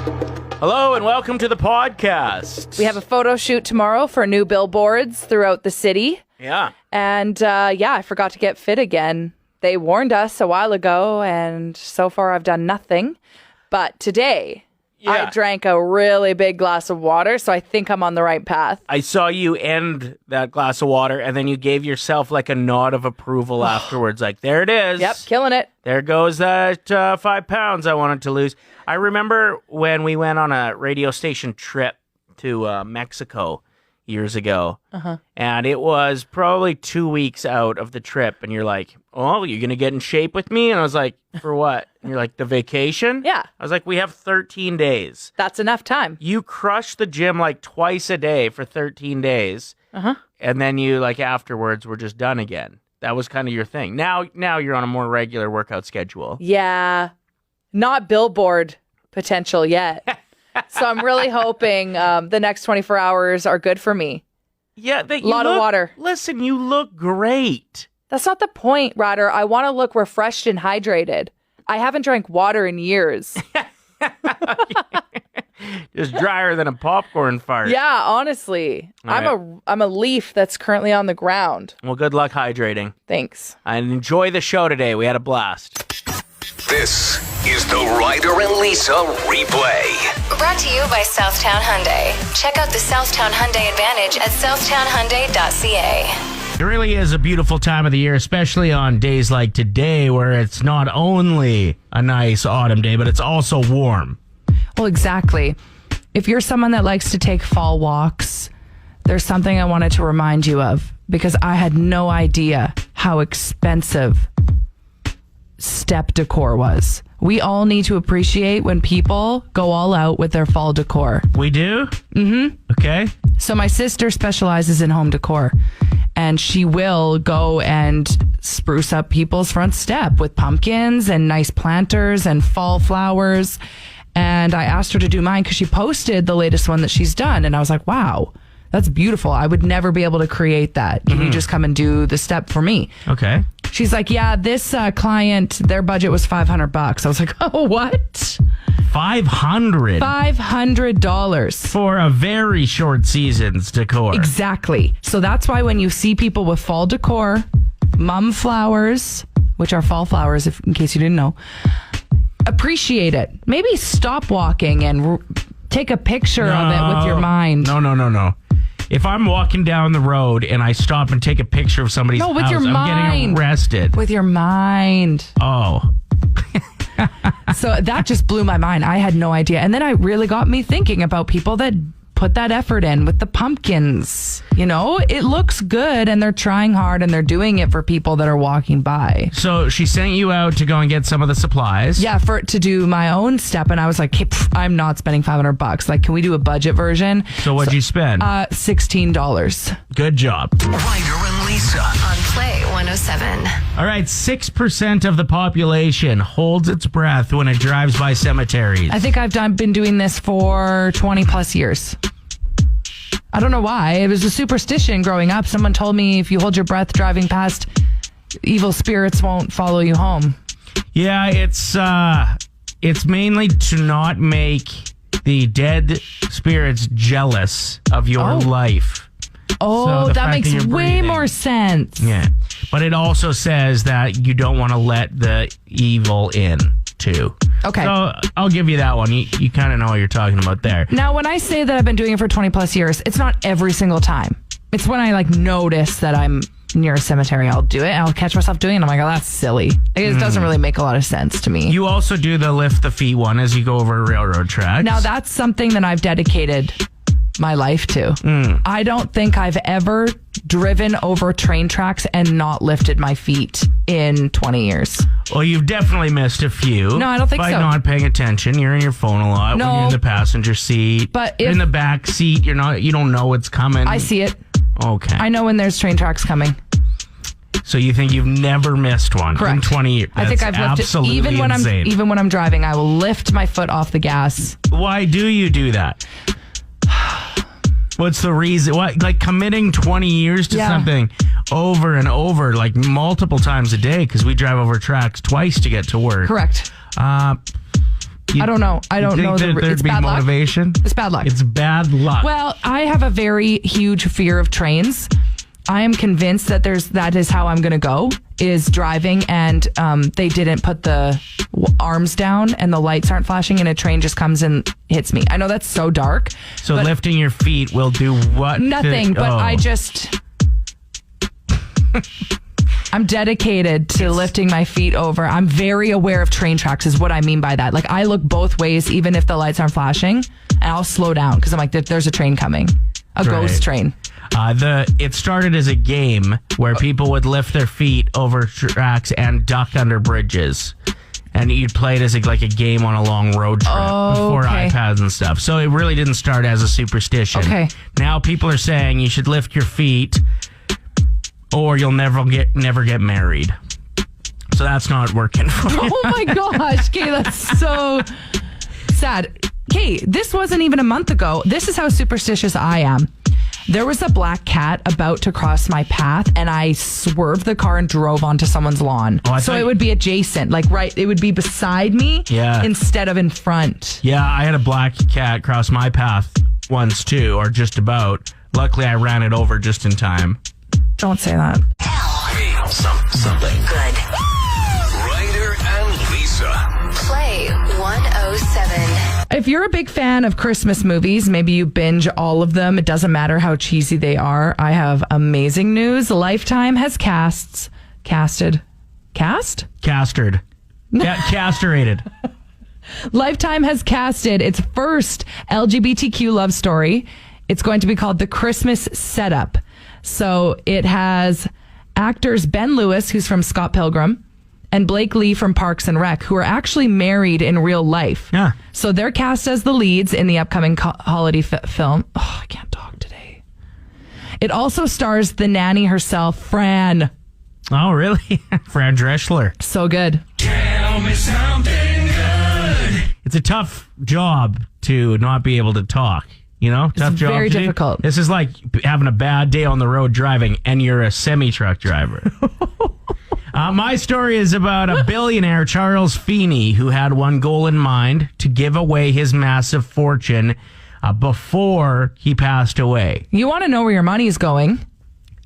Hello and welcome to the podcast. We have a photo shoot tomorrow for new billboards throughout the city. Yeah. And I forgot to get fit again. They warned us a while ago, and so far I've done nothing. But today, I drank a really big glass of water, so I think I'm on the right path. I saw you end that glass of water, and then you gave yourself like a nod of approval afterwards. Like, there it is. Yep, killing it. There goes that 5 pounds I wanted to lose. I remember when we went on a radio station trip to Mexico years ago, and it was probably 2 weeks out of the trip, and you're like, oh, you're going to get in shape with me? And I was like, for what? And you're like, the vacation? Yeah. I was like, we have 13 days. That's enough time. You crushed the gym like twice a day for 13 days, and then you, like, afterwards were just done again. That was kind of your thing. Now you're on a more regular workout schedule. Yeah. Not billboard potential yet. So I'm really hoping the next 24 hours are good for me. Yeah. A lot of water. Listen, you look great. That's not the point, Ryder. I want to look refreshed and hydrated. I haven't drank water in years. Just drier than a popcorn fart. Yeah, honestly. All I'm a leaf that's currently on the ground. Well, good luck hydrating. Thanks. And enjoy the show today. We had a blast. This is the Ryder and Lisa replay. Brought to you by Southtown Hyundai. Check out the Southtown Hyundai Advantage at southtownhyundai.ca. It really is a beautiful time of the year, especially on days like today where it's not only a nice autumn day, but it's also warm. Well, exactly. If you're someone that likes to take fall walks, there's something I wanted to remind you of because I had no idea how expensive Step Decor was. We all need to appreciate when people go all out with their fall decor. We do? Mm-hmm. Okay. So my sister specializes in home decor, and she will go and spruce up people's front step with pumpkins and nice planters and fall flowers. And I asked her to do mine because she posted the latest one that she's done. And I was like, wow, that's beautiful. I would never be able to create that. Can you just come and do the step for me? Okay. She's like, yeah, this client, their budget was $500. I was like, oh, what? $500? $500. For a very short season's decor. Exactly. So that's why when you see people with fall decor, mum flowers, which are fall flowers, in case you didn't know, appreciate it. Maybe stop walking and take a picture of it with your mind. No. If I'm walking down the road and I stop and take a picture of somebody's house, your I'm mind. getting arrested. With your mind. Oh. So that just blew my mind. I had no idea. And then it really got me thinking about people that put that effort in with the pumpkins. You know, it looks good and they're trying hard and they're doing it for people that are walking by. So she sent you out to go and get some of the supplies. Yeah, to do my own step. And I was like, hey, I'm not spending $500. Like, can we do a budget version? So what'd you spend? $16. Good job. Ryder and Lisa. On Play 107. All right, 6% of the population holds its breath when it drives by cemeteries. I think I've been doing this for 20 plus years. I don't know why. It was a superstition growing up. Someone told me if you hold your breath driving past, evil spirits won't follow you home. Yeah, it's mainly to not make the dead spirits jealous of your life. Oh, So that makes way breathing. more sense. Yeah. But it also says that you don't want to let the evil in, too. Okay. So I'll give you that one. You kind of know what you're talking about there. Now, when I say that I've been doing it for 20 plus years, it's not every single time. It's when I notice that I'm near a cemetery, I'll do it. I'll catch myself doing it. I'm like, oh, that's silly. It doesn't really make a lot of sense to me. You also do the lift the feet one as you go over railroad tracks. Now, that's something that I've dedicated my life to. I don't think I've ever driven over train tracks and not lifted my feet in 20 years. Well, you've definitely missed a few. No, I don't think by so. not paying attention. You're in your phone a lot when you're in the passenger seat. But in the back seat, you don't know what's coming. I see it. Okay. I know when there's train tracks coming. So you think you've never missed one Correct. in 20 years? I think I've lifted absolutely insane. even when I'm driving, I will lift my foot off the gas. Why do you do that? What's the reason? What, like committing 20 years to something over and over, like multiple times a day, because we drive over tracks twice to get to work. Correct. I don't know. I don't know. There'd be motivation? It's bad luck. It's bad luck. Well, I have a very huge fear of trains. I am convinced that that is how I'm going to go, is driving, and they didn't put the arms down and the lights aren't flashing and a train just comes and hits me. I know that's so dark. So lifting your feet will do what? Nothing, but I just... I'm dedicated to lifting my feet over. I'm very aware of train tracks is what I mean by that. Like, I look both ways even if the lights aren't flashing, and I'll slow down because I'm like, there's a train coming. A ghost train. It started as a game where people would lift their feet over tracks and duck under bridges. And you'd play it as like a game on a long road trip before iPads and stuff. So it really didn't start as a superstition. Okay. Now people are saying you should lift your feet or you'll never get married. So that's not working for you. Oh my gosh, Kay, that's so sad. Kay, this wasn't even a month ago. This is how superstitious I am. There was a black cat about to cross my path, and I swerved the car and drove onto someone's lawn. So it would be adjacent, it would be beside me instead of in front. Yeah, I had a black cat cross my path once too, or just about. Luckily, I ran it over just in time. Don't say that. Something good. Ryder and Lisa. Play 107. If you're a big fan of Christmas movies, maybe you binge all of them. It doesn't matter how cheesy they are. I have amazing news. Lifetime has castrated Lifetime has casted its first LGBTQ love story. It's going to be called The Christmas Setup. So it has actors Ben Lewis, who's from Scott Pilgrim, and Blake Lee from Parks and Rec, who are actually married in real life. Yeah. So they're cast as the leads in the upcoming holiday film. Oh, I can't talk today. It also stars the nanny herself, Fran. Oh, really? Fran Drescher. So good. Tell me something good. It's a tough job to not be able to talk. You know, tough job. Very difficult. This is like having a bad day on the road driving, and you're a semi-truck driver. My story is about a billionaire, Charles Feeney, who had one goal in mind: to give away his massive fortune before he passed away. You want to know where your money is going?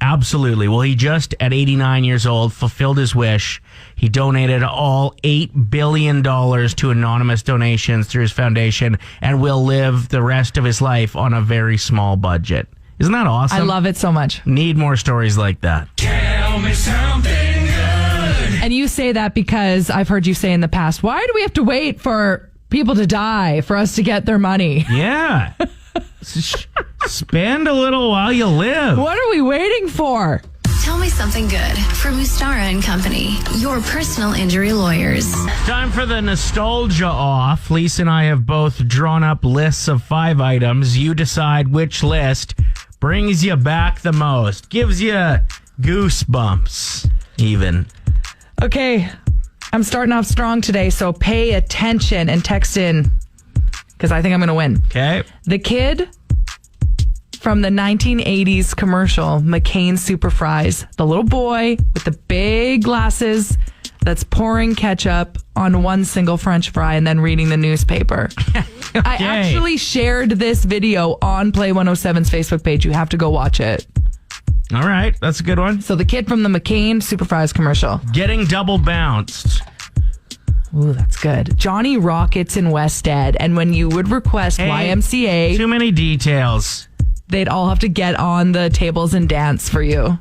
Absolutely. Well, he just, at 89 years old, fulfilled his wish. He donated all $8 billion to anonymous donations through his foundation and will live the rest of his life on a very small budget. Isn't that awesome? I love it so much. Need more stories like that. Tell me something good. And you say that because I've heard you say in the past, why do we have to wait for people to die for us to get their money? Yeah. Spend a little while you live. What are we waiting for? Tell me something good from Mustara and Company, your personal injury lawyers. Time for the nostalgia off. Lisa and I have both drawn up lists of 5 items. You decide which list brings you back the most, gives you goosebumps, even. Okay, I'm starting off strong today, so pay attention and text in, because I think I'm going to win. Okay. The kid from the 1980s commercial, McCain Super Fries. The little boy with the big glasses that's pouring ketchup on one single French fry and then reading the newspaper. Okay. I actually shared this video on Play 107's Facebook page. You have to go watch it. All right. That's a good one. So the kid from the McCain Super Fries commercial. Getting double bounced. Ooh, that's good. Johnny Rockets in West Ed. And when you would request YMCA... Too many details. They'd all have to get on the tables and dance for you.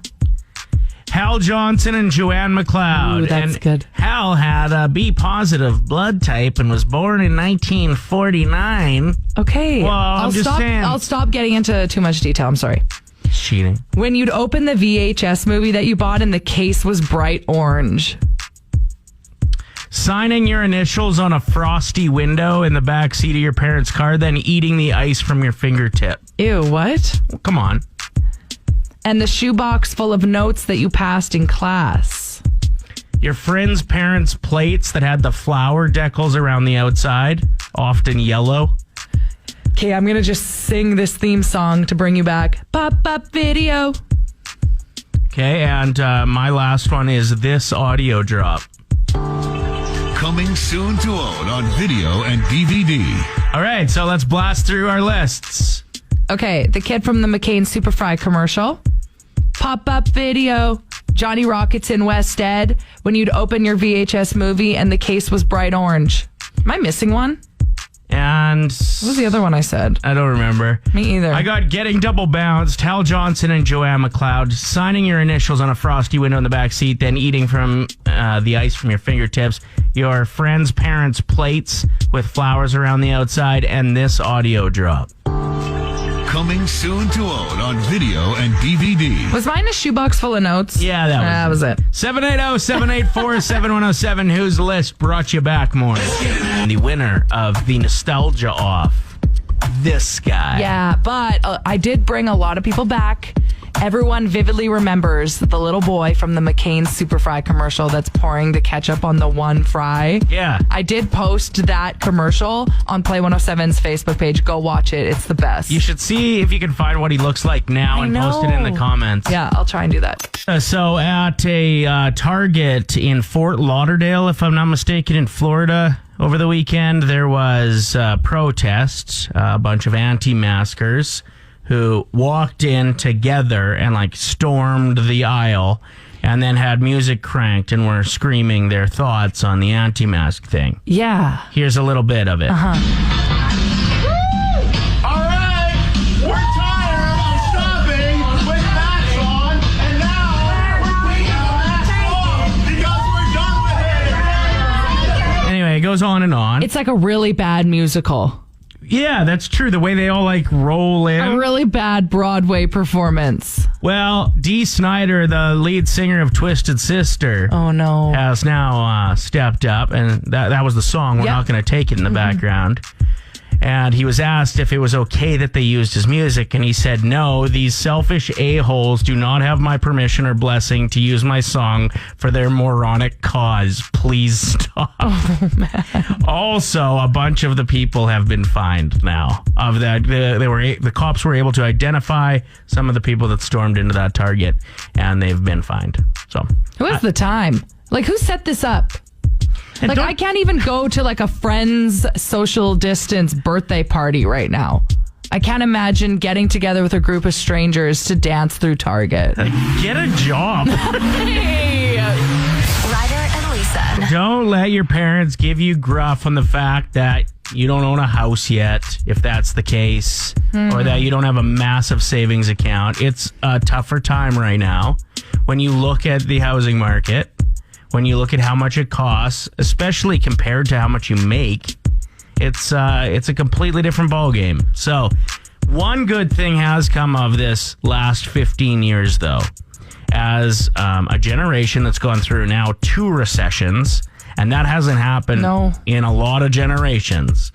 Hal Johnson and Joanne McLeod. Ooh, that's good. Hal had a B positive blood type and was born in 1949. Okay. Well, I'm just saying. I'll stop getting into too much detail. I'm sorry. Cheating. When you'd open the VHS movie that you bought and the case was bright orange. Signing your initials on a frosty window in the back seat of your parents' car, then eating the ice from your fingertip. Ew, what? Well, come on. And the shoebox full of notes that you passed in class. Your friends' parents' plates that had the flower decals around the outside, often yellow. Okay, I'm going to just sing this theme song to bring you back. Pop-up video. Okay, and my last one is this audio drop. Coming Coming soon to own on video and DVD. All right, so let's blast through our lists. Okay, the kid from the McCain Super Fry commercial. Pop-up video. Johnny Rockets in West Ed when you'd open your VHS movie and the case was bright orange. Am I missing one? And what was the other one I said? I don't remember. Me either. I got Getting Double Bounced, Hal Johnson and Joanne McLeod, signing your initials on a frosty window in the back seat, then eating from the ice from your fingertips, your friend's parents' plates with flowers around the outside, and this audio drop. Coming soon to own on video and DVD. Was mine a shoebox full of notes? Yeah, that was it. 780-784-7107. Whose list brought you back more? The winner of the Nostalgia Off, this guy. Yeah, but I did bring a lot of people back. Everyone vividly remembers the little boy from the McCain Super Fry commercial that's pouring the ketchup on the one fry. Yeah. I did post that commercial on Play 107's Facebook page. Go watch it. It's the best. You should see if you can find what he looks like now and post it in the comments. Yeah, I'll try and do that. So at a Target in Fort Lauderdale, if I'm not mistaken, in Florida, over the weekend, there was protests, a bunch of anti-maskers who walked in together and stormed the aisle and then had music cranked and were screaming their thoughts on the anti-mask thing. Yeah. Here's a little bit of it. All right, we're tired of stopping with masks on, and now we're taking the masks off because we're done with it. Anyway, it goes on and on. It's like a really bad musical. Yeah, that's true. The way they all roll in. A really bad Broadway performance. Well, Dee Snider, the lead singer of Twisted Sister, Oh, no. has now stepped up, and that was the song. We're Yep. not going to take it in the background. And he was asked if it was okay that they used his music, and he said, "No, these selfish a-holes do not have my permission or blessing to use my song for their moronic cause. Please stop." Oh, man. Also, a bunch of the people have been fined now. Of that, the cops were able to identify some of the people that stormed into that Target, and they've been fined. So, Who has the time? Who set this up? I can't even go to a friend's social distance birthday party right now. I can't imagine getting together with a group of strangers to dance through Target. Get a job. Hey! Ryder and Lisa. Don't let your parents give you gruff on the fact that you don't own a house yet, if that's the case, or that you don't have a massive savings account. It's a tougher time right now. When you look at the housing market, when you look at how much it costs, especially compared to how much you make, it's a completely different ballgame. So, one good thing has come of this last 15 years, though, as a generation that's gone through now 2 recessions, and that hasn't happened in a lot of generations.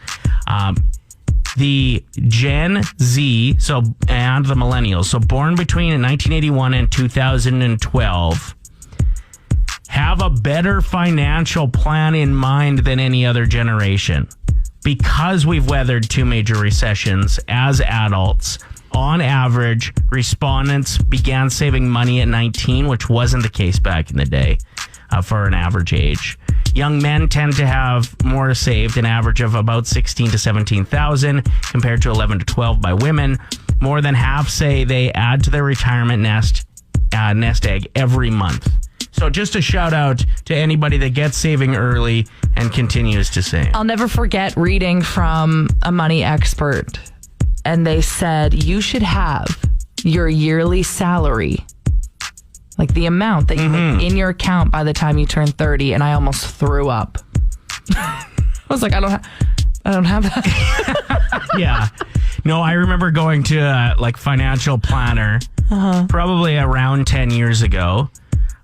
The Gen Z, and the millennials, so born between 1981 and 2012, have a better financial plan in mind than any other generation. Because we've weathered 2 major recessions as adults, on average, respondents began saving money at 19, which wasn't the case back in the day for an average age. Young men tend to have more saved, an average of about 16 to 17,000 compared to 11 to 12 by women. More than half say they add to their retirement nest egg every month. So just a shout out to anybody that gets saving early and continues to save. I'll never forget reading from a money expert, and they said you should have your yearly salary, the amount that you make in your account by the time you turn 30, and I almost threw up. I was like, I don't have that. Yeah. No, I remember going to a financial planner probably around 10 years ago.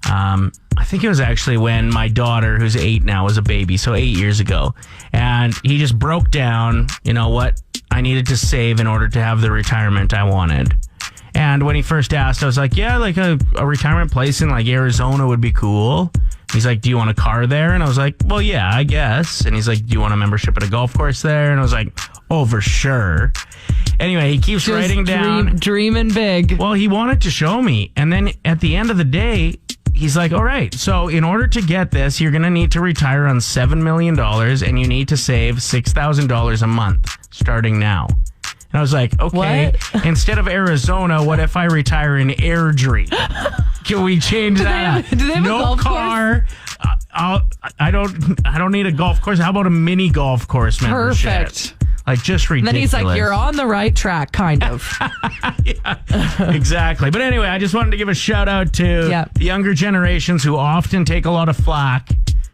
I think it was actually when my daughter, who's 8 now, was a baby, so 8 years ago. And he just broke down, what I needed to save in order to have the retirement I wanted. And when he first asked, I was like, yeah, a retirement place in Arizona would be cool. He's like, do you want a car there? And I was like, well, yeah, I guess. And he's like, do you want a membership at a golf course there? And I was like, oh, for sure. Anyway, he keeps writing down. Dreaming big. Well, he wanted to show me. And then at the end of the day, he's like, all right, so in order to get this, you're going to need to retire on $7 million and you need to save $6,000 a month starting now. And I was like, okay, instead of Arizona, what if I retire in Airdrie? Can we change that? Do they have no a golf car. I don't need a golf course. How about a mini golf course membership? Perfect. Like, just ridiculous. And then he's like, you're on the right track, kind of. Yeah, exactly. But anyway, I just wanted to give a shout out to the younger generations who often take a lot of flack,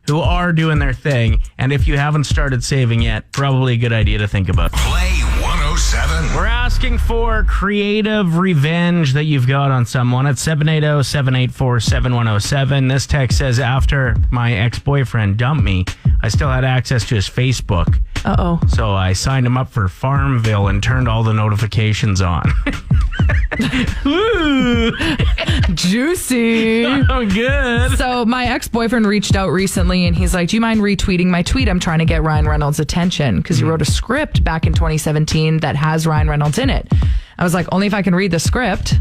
who are doing their thing. And if you haven't started saving yet, probably a good idea to think about. Play 107. We're asking for creative revenge that you've got on someone at 780-784-7107. This text says, after my ex-boyfriend dumped me, I still had access to his Facebook. Uh-oh. So I signed him up for Farmville and turned all the notifications on. Ooh. Juicy. Oh, good. So my ex-boyfriend reached out recently and he's like, do you mind retweeting my tweet? I'm trying to get Ryan Reynolds' attention because you wrote a script back in 2017 that has Ryan Reynolds in it. I was like, only if I can read the script.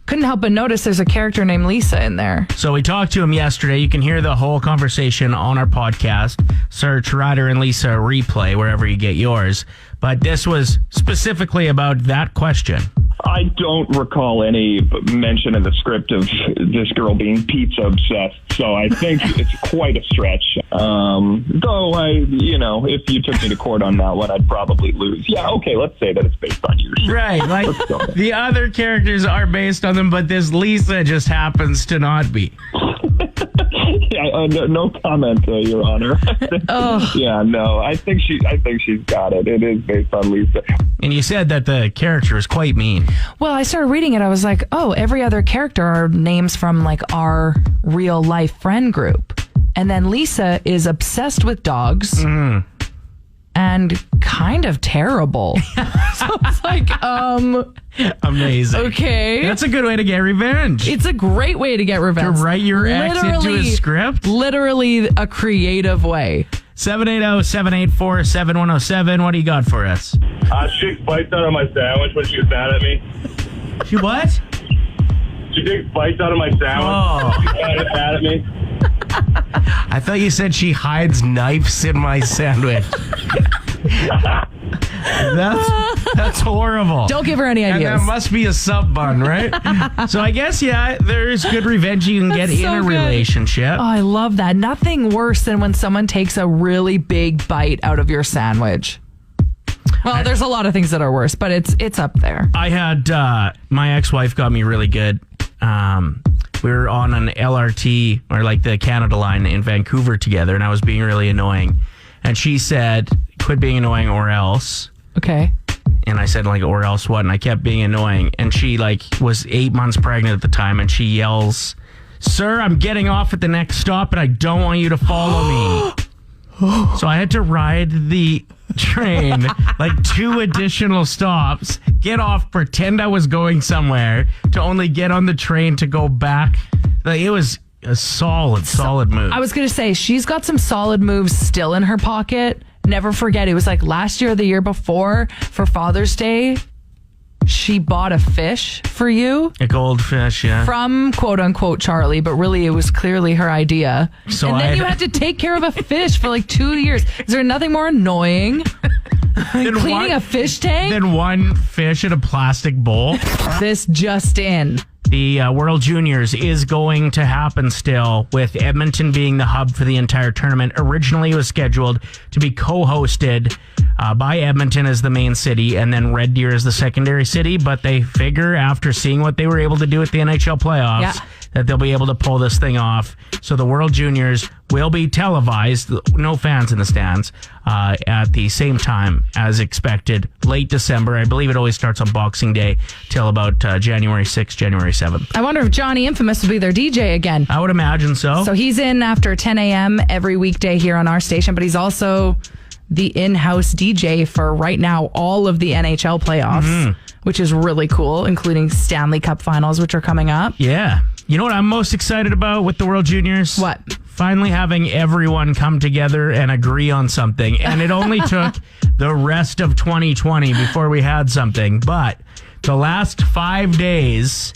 Couldn't help but notice there's a character named Lisa in there. So we talked to him yesterday. You can hear the whole conversation on our podcast. Search Ryder and Lisa Replay wherever you get yours. But this was specifically about that question. I don't recall any mention in the script of this girl being pizza obsessed, so I think it's quite a stretch. Though if you took me to court on that one, I'd probably lose. Yeah, okay, let's say that it's based on you. Sure. Right, like the other characters are based on them, but this Lisa just happens to not be. Yeah, no comment, Your Honor. Yeah, no, I think she's got it. It is based on Lisa. And you said that the character is quite mean. Well, I started reading it. I was like, oh, every other character are names from like our real life friend group. And then Lisa is obsessed with dogs and kind of terrible. So it's like, amazing. Okay. That's a good way to get revenge. It's a great way to get revenge. To write your ex into a script? Literally a creative way. 780-784-7107. What do you got for us? She bites out of my sandwich when she was mad at me. She what? She takes bites out of my sandwich. She's mad at me. I thought you said she hides knives in my sandwich. That's horrible. Don't give her any ideas. And that must be a sub bun, right? So I guess, there's good revenge you can get in a relationship. Oh, I love that. Nothing worse than when someone takes a really big bite out of your sandwich. Well, there's a lot of things that are worse, but it's up there. I had, my ex-wife got me really good. We were on an LRT, or like the Canada line in Vancouver together, and I was being really annoying. And she said, quit being annoying or else. Okay. And I said, like, or else what? And I kept being annoying. And she, like, was 8 months pregnant at the time, and she yells, "Sir, I'm getting off at the next stop, and I don't want you to follow me." So I had to ride the train, like 2 additional stops, get off, pretend I was going somewhere, to only get on the train to go back. Like, it was a solid move. I was going to say, she's got some solid moves still in her pocket. Never forget, it was like last year or the year before for Father's Day. She bought a fish for you. A goldfish, yeah. From quote unquote Charlie, but really it was clearly her idea. So and then you had to take care of a fish for like 2 years. Is there nothing more annoying than cleaning a fish tank? Then one fish in a plastic bowl. This just in. The World Juniors is going to happen still, with Edmonton being the hub for the entire tournament. Originally, it was scheduled to be co-hosted by Edmonton as the main city and then Red Deer as the secondary city. But they figure, after seeing what they were able to do at the NHL playoffs, that they'll be able to pull this thing off. So the World Juniors will be televised, no fans in the stands, at the same time as expected, late December. I believe it always starts on Boxing Day till about January 6th, January 7th. I wonder if Johnny Infamous will be their DJ again. I would imagine so. So he's in after 10 a.m. every weekday here on our station, but he's also the in-house DJ for right now all of the NHL playoffs, which is really cool, including Stanley Cup finals, which are coming up. Yeah. You know what I'm most excited about with the World Juniors? What? Finally having everyone come together and agree on something. And it only took the rest of 2020 before we had something. But the last 5 days,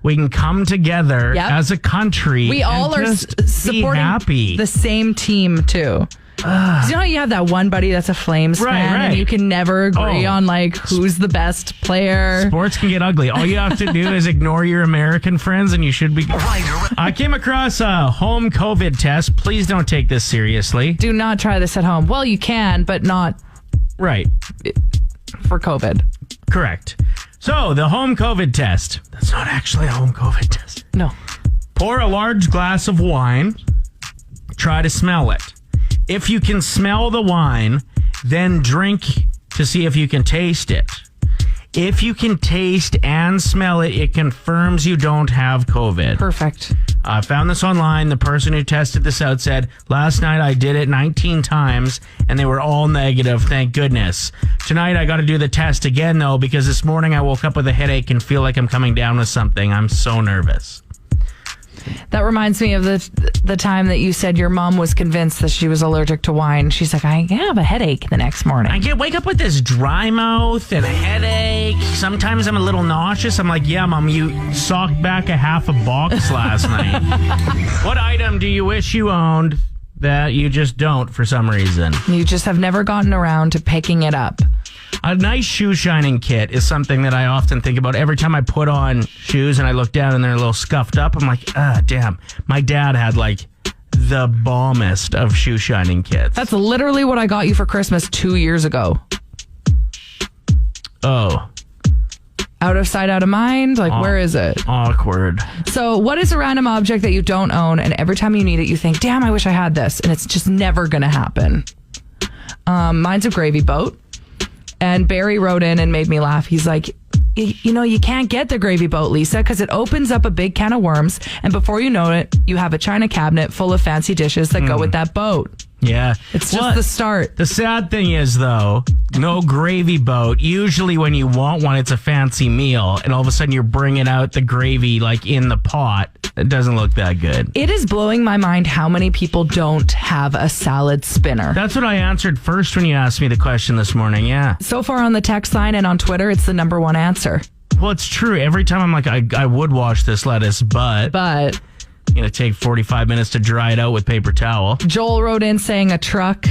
we can come together Yep. as a country. We all and are just be supporting happy. the same team, too. 'Cause you know how you have that one buddy that's a Flames fan and you can never agree on like who's the best player. Sports can get ugly. All you have to do is ignore your American friends and you should be. I came across a home COVID test. Please don't take this seriously. Do not try this at home. Well, you can, but not Right. for COVID. Correct. So the home COVID test. That's not actually a home COVID test. No. Pour a large glass of wine. Try to smell it. If you can smell the wine, then drink to see if you can taste it. If you can taste and smell it, it confirms you don't have COVID. Perfect. I found this online. The person who tested this out said, last night I did it 19 times and they were all negative. Thank goodness. Tonight I got to do the test again though, because this morning I woke up with a headache and feel like I'm coming down with something. I'm so nervous. That reminds me of the time that you said your mom was convinced that she was allergic to wine. She's like, I have a headache the next morning. I wake up with this dry mouth and a headache. Sometimes I'm a little nauseous. I'm like, yeah, Mom, you socked back a half a box last night. What item do you wish you owned that you just don't for some reason? You just have never gotten around to picking it up. A nice shoe shining kit is something that I often think about. Every time I put on shoes and I look down and they're a little scuffed up, I'm like, damn. My dad had like the bombest of shoe shining kits. That's literally what I got you for Christmas 2 years ago. Oh. Out of sight, out of mind? Like, where is it? Awkward. So what is a random object that you don't own and every time you need it, you think, damn, I wish I had this. And it's just never going to happen. Mine's a gravy boat. And Barry wrote in and made me laugh. He's like, you know, you can't get the gravy boat, Lisa, because it opens up a big can of worms. And before you know it, you have a china cabinet full of fancy dishes that go with that boat. Yeah. It's just the start. The sad thing is, though, no gravy boat. Usually when you want one, it's a fancy meal. And all of a sudden you're bringing out the gravy like in the pot. It doesn't look that good. It is blowing my mind how many people don't have a salad spinner. That's what I answered first when you asked me the question this morning. Yeah. So far on the text line and on Twitter, it's the number one answer. Well, it's true. Every time I'm like, I would wash this lettuce, but going to take 45 minutes to dry it out with paper towel. Joel wrote in saying a truck.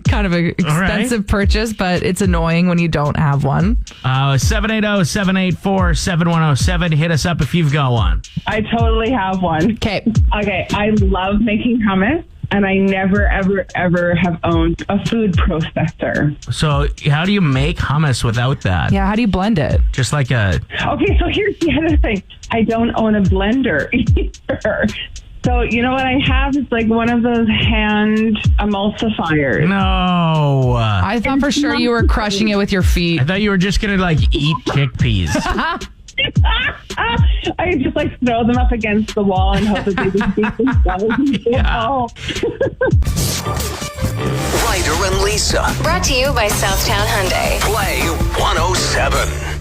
Kind of an expensive purchase, but it's annoying when you don't have one. 780-784-7107. Hit us up if you've got one. I totally have one. Okay. I love making hummus, and I never, ever, ever have owned a food processor. So how do you make hummus without that? Yeah, how do you blend it? Just like a... Okay, so here's the other thing. I don't own a blender either. So, you know what I have is like one of those hand emulsifiers. No. I thought for sure you were crushing it with your feet. I thought you were just going to like eat chickpeas. I just like throw them up against the wall and hope that they just beat themselves. Ryder and Lisa. Brought to you by Southtown Hyundai. Play 107.